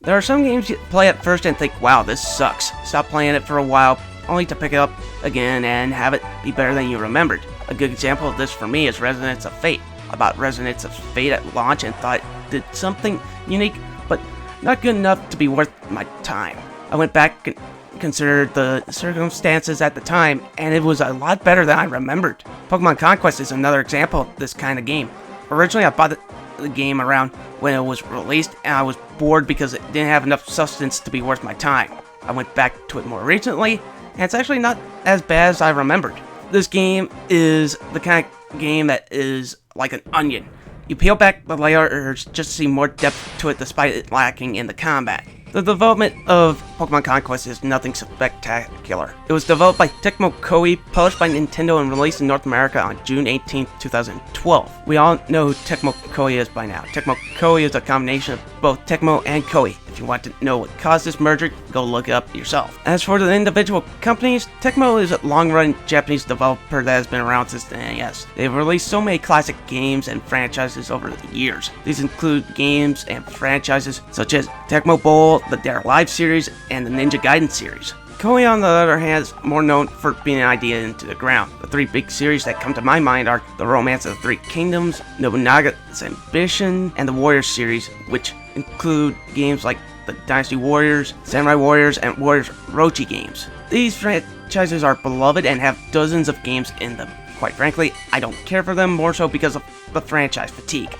There are some games you play at first and think, wow, this sucks. Stop playing it for a while, only to pick it up again and have it be better than you remembered. A good example of this for me is Resonance of Fate. I bought Resonance of Fate at launch and thought it did something unique, but not good enough to be worth my time. I went back and considered the circumstances at the time, and it was a lot better than I remembered. Pokemon Conquest is another example of this kind of game. Originally, I bought the game around when it was released, and I was bored because it didn't have enough substance to be worth my time. I went back to it more recently, and it's actually not as bad as I remembered. This game is the kind of game that is like an onion. You peel back the layers just to see more depth to it despite it lacking in the combat. The development of Pokemon Conquest is nothing spectacular. It was developed by Tecmo Koei, published by Nintendo, and released in North America on June 18, 2012. We all know who Tecmo Koei is by now. Tecmo Koei is a combination of both Tecmo and Koei. If you want to know what caused this merger, go look it up yourself. As for the individual companies, Tecmo is a long-running Japanese developer that has been around since the NES. They've released so many classic games and franchises over the years. These include games and franchises such as Tecmo Bowl, the Dare Live series, and the Ninja Gaiden series. Koei, on the other hand, is more known for being an idea into the ground. The three big series that come to my mind are the Romance of the Three Kingdoms, Nobunaga's Ambition, and the Warriors series, which include games like the Dynasty Warriors, Samurai Warriors, and Warriors Orochi games. These franchises are beloved and have dozens of games in them. Quite frankly, I don't care for them, more so because of the franchise fatigue.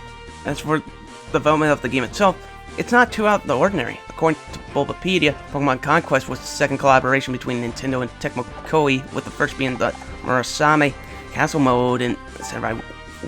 As for the development of the game itself, it's not too out of the ordinary. According to Bulbapedia, Pokemon Conquest was the second collaboration between Nintendo and Tecmo Koei, with the first being the Murasame Castle Mode in Samurai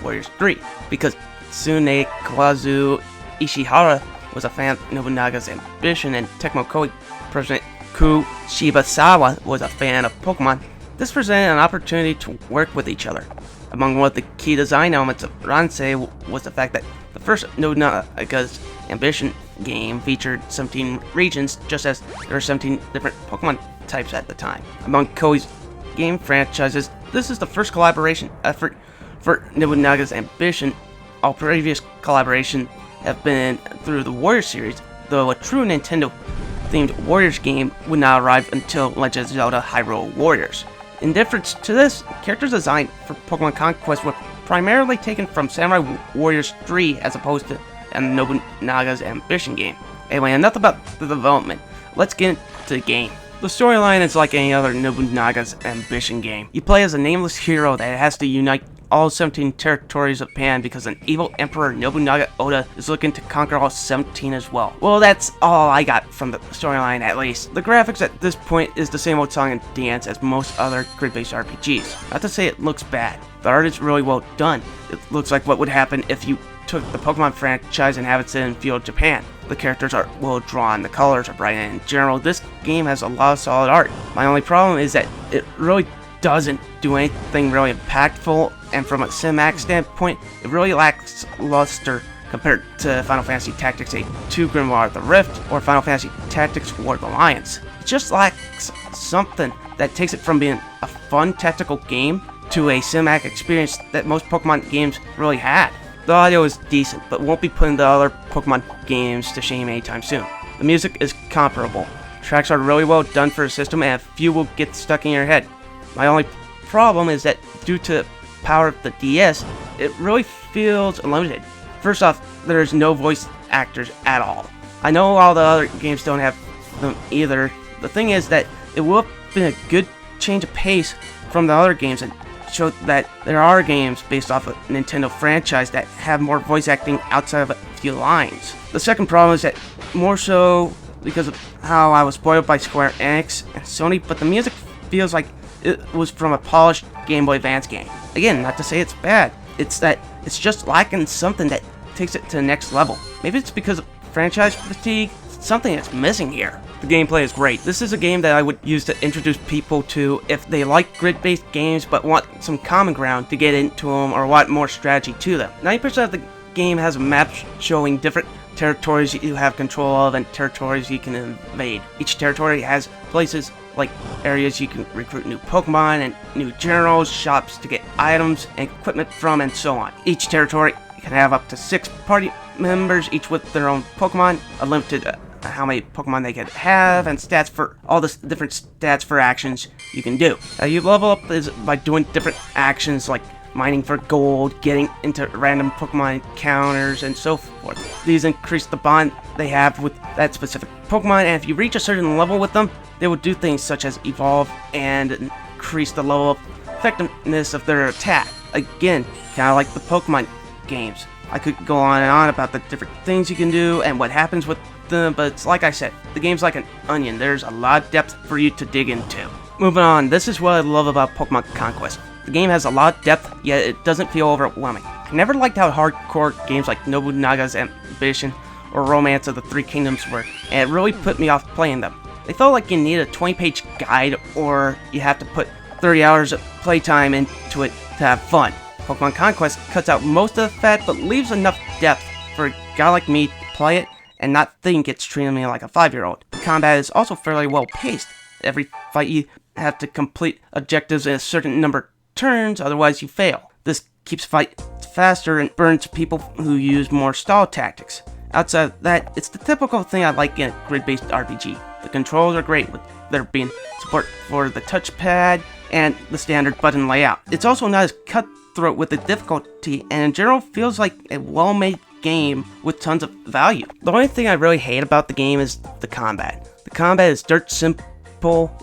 Warriors 3, because Tsune Kawazu Ishihara was a fan of Nobunaga's Ambition, and Tecmo Koei President Ku Shibasawa was a fan of Pokemon. This presented an opportunity to work with each other. Among one of the key design elements of Ransei was the fact that the first Nobunaga's Ambition game featured 17 regions, just as there were 17 different Pokemon types at the time. Among Koei's game franchises, this is the first collaboration effort for Nobunaga's Ambition. All previous collaborations have been through the Warriors series, though a true Nintendo-themed Warriors game would not arrive until Legend of Zelda Hyrule Warriors. In difference to this, character design for Pokemon Conquest were primarily taken from Samurai Warriors 3 as opposed to Nobunaga's Ambition game. Anyway, enough about the development. Let's get into the game. The storyline is like any other Nobunaga's Ambition game. You play as a nameless hero that has to unite all 17 territories of Japan because an evil Emperor Nobunaga Oda is looking to conquer all 17 as well. Well, that's all I got from the storyline, at least. The graphics at this point is the same old song and dance as most other grid-based RPGs. Not to say it looks bad. The art is really well done. It looks like what would happen if you took the Pokemon franchise and have it set in feudal Japan. The characters are well drawn, the colors are bright, and in general, this game has a lot of solid art. My only problem is that it really doesn't do anything really impactful, and from a cinematic standpoint, it really lacks luster compared to Final Fantasy Tactics 8-2 Grimoire of the Rift or Final Fantasy Tactics War of the Alliance. It just lacks something that takes it from being a fun tactical game to a cinematic experience that most Pokemon games really had. The audio is decent, but won't be putting the other Pokemon games to shame anytime soon. The music is comparable. Tracks are really well done for a system, and a few will get stuck in your head. My only problem is that due to the power of the DS, it really feels limited. First off, there's no voice actors at all. I know all the other games don't have them either. The thing is that it would have been a good change of pace from the other games and show that there are games based off a Nintendo franchise that have more voice acting outside of a few lines. The second problem is that more so because of how I was spoiled by Square Enix and Sony, but the music feels like it was from a polished Game Boy Advance game. Again, not to say it's bad, it's that it's just lacking something that takes it to the next level. Maybe it's because of franchise fatigue, something that's missing here. The gameplay is great. This is a game that I would use to introduce people to if they like grid-based games but want some common ground to get into them or want more strategy to them. 90% of the game has a map showing different territories you have control of and territories you can invade. Each territory has places like areas you can recruit new Pokemon and new generals, shops to get items and equipment from, and so on. Each territory can have up to 6 party members, each with their own Pokemon, a limited how many Pokemon they could have, and stats for all the different stats for actions you can do. You level up is by doing different actions like mining for gold, getting into random Pokemon encounters, and so forth. These increase the bond they have with that specific Pokemon, and if you reach a certain level with them, they will do things such as evolve and increase the level of effectiveness of their attack. Again, kind of like the Pokemon games. I could go on and on about the different things you can do and what happens with them, but it's like I said, the game's like an onion. There's a lot of depth for you to dig into. Moving on, this is what I love about Pokemon Conquest. The game has a lot of depth, yet it doesn't feel overwhelming. I never liked how hardcore games like Nobunaga's Ambition or Romance of the Three Kingdoms were, and it really put me off playing them. They felt like you need a 20-page guide, or you have to put 30 hours of playtime into it to have fun. Pokemon Conquest cuts out most of the fat, but leaves enough depth for a guy like me to play it and not think it's treating me like a 5-year-old. The combat is also fairly well paced. Every fight you have to complete objectives in a certain number of turns, otherwise you fail. This keeps fights faster and burns people who use more stall tactics. Outside of that, it's the typical thing I like in a grid-based RPG. The controls are great, with there being support for the touchpad and the standard button layout. It's also not as cutthroat with the difficulty, and in general feels like a well-made game with tons of value. The only thing I really hate about the game is the combat. The combat is dirt simple.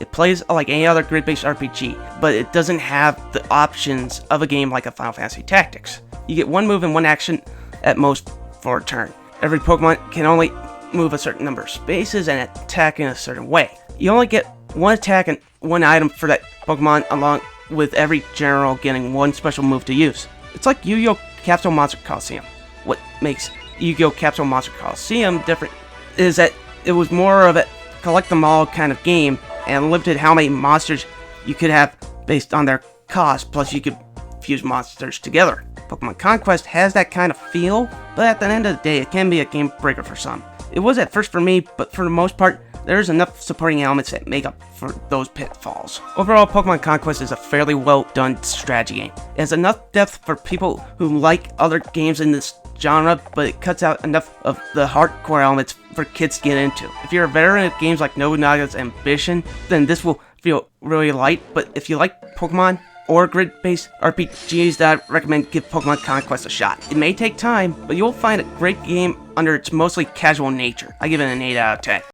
It plays like any other grid-based RPG, but it doesn't have the options of a game like a Final Fantasy Tactics. You get one move and one action at most for a turn. Every Pokemon can only move a certain number of spaces and attack in a certain way. You only get one attack and one item for that Pokemon, along with every general getting one special move to use. It's like Yu-Gi-Oh! Capsule Monster Coliseum. What makes Yu-Gi-Oh! Capsule Monster Coliseum different is that it was more of a collect them all kind of game, and limited how many monsters you could have based on their cost, plus you could fuse monsters together. Pokemon Conquest has that kind of feel, but at the end of the day, it can be a game breaker for some. It was at first for me, but for the most part, there's enough supporting elements that make up for those pitfalls. Overall, Pokemon Conquest is a fairly well done strategy game. It has enough depth for people who like other games in this genre, but it cuts out enough of the hardcore elements for kids to get into. If you're a veteran of games like Nobunaga's Ambition, then this will feel really light, but if you like Pokemon or grid-based RPGs, that I recommend give Pokemon Conquest a shot. It may take time, but you'll find a great game under its mostly casual nature. I give it an 8 out of 10.